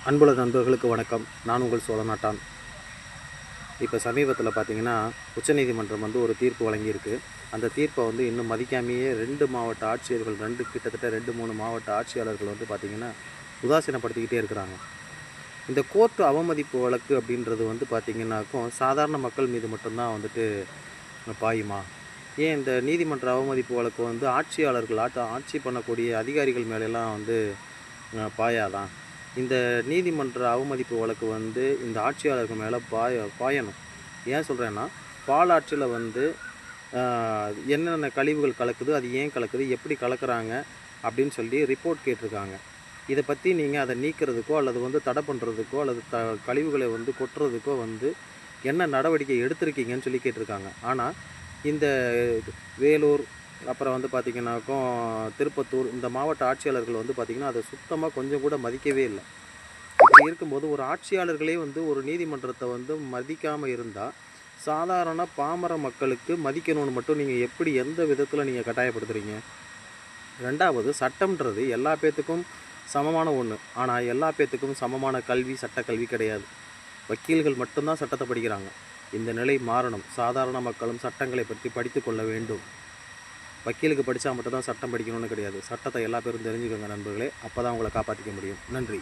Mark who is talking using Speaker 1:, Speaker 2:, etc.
Speaker 1: அன்புள்ள நண்பர்களுக்கு வணக்கம். நான் உங்கள் சோழநாட்டான். இப்போ சமீபத்தில் பார்த்தீங்கன்னா, உச்சநீதிமன்றம் ஒரு தீர்ப்பு வழங்கியிருக்கு. அந்த தீர்ப்பை இன்னும் மதிக்காமையே 2 மாவட்ட ஆட்சியர்கள் கிட்டத்தட்ட 2, 3 மாவட்ட ஆட்சியாளர்கள் பார்த்திங்கன்னா உதாசீனப்படுத்திக்கிட்டே இருக்கிறாங்க. இந்த கோர்ட்டு அவமதிப்பு வழக்கு அப்படின்றது பார்த்திங்கன்னாக்கும் சாதாரண மக்கள் மீது மட்டும்தான் பாயுமா? ஏன் இந்த நீதிமன்ற அவமதிப்பு வழக்கு ஆட்சியாளர்கள் ஆட்சி பண்ணக்கூடிய அதிகாரிகள் மேலெல்லாம் பாயாதான்? இந்த நீதிமன்ற அவமதிப்பு வழக்கு இந்த ஆட்சியாளர்கள் மேலே பாயணும். ஏன் சொல்கிறேன்னா, பாலாற்றில் என்னென்ன கழிவுகள் கலக்குது, அது ஏன் கலக்குது, எப்படி கலக்கிறாங்க அப்படின்னு சொல்லி ரிப்போர்ட் கேட்டிருக்காங்க. இதை பற்றி நீங்கள் அதை நீக்கிறதுக்கோ அல்லது தடை பண்ணுறதுக்கோ அல்லது கழிவுகளை கொட்டுறதுக்கோ என்ன நடவடிக்கை எடுத்திருக்கீங்கன்னு சொல்லி கேட்டிருக்காங்க. ஆனால் இந்த வேலூர் அப்புறம் பார்த்திங்கனாக்கும் திருப்பத்தூர் இந்த மாவட்ட ஆட்சியாளர்கள் பார்த்திங்கன்னா அதை சுத்தமாக கொஞ்சம் கூட மதிக்கவே இல்லை. இப்படி இருக்கும்போது ஒரு ஆட்சியாளர்களே ஒரு நீதிமன்றத்தை மதிக்காமல் இருந்தால் சாதாரண பாமர மக்களுக்கு மதிக்கணும்னு மட்டும் நீங்கள் எப்படி எந்த விதத்தில் நீங்கள் கட்டாயப்படுத்துகிறீங்க? ரெண்டாவது, சட்டம்ன்றது எல்லா பேர்த்துக்கும் சமமான ஒன்று. ஆனால் எல்லா பேர்த்துக்கும் சமமான கல்வி சட்டக்கல்வி கிடையாது. வக்கீல்கள் மட்டும்தான் சட்டத்தை படிக்கிறாங்க. இந்த நிலை மாறணும். சாதாரண மக்களும் சட்டங்களை பற்றி படித்து கொள்ள வேண்டும். வக்கீலுக்கு படித்தா மட்டும்தான் சட்டம் படிக்கணும்னு கிடையாது. சட்டத்தை எல்லா பேரும் தெரிஞ்சுக்கோங்க நண்பர்களே. அப்போ தான் உங்களை காப்பாற்றிக்க முடியும். நன்றி.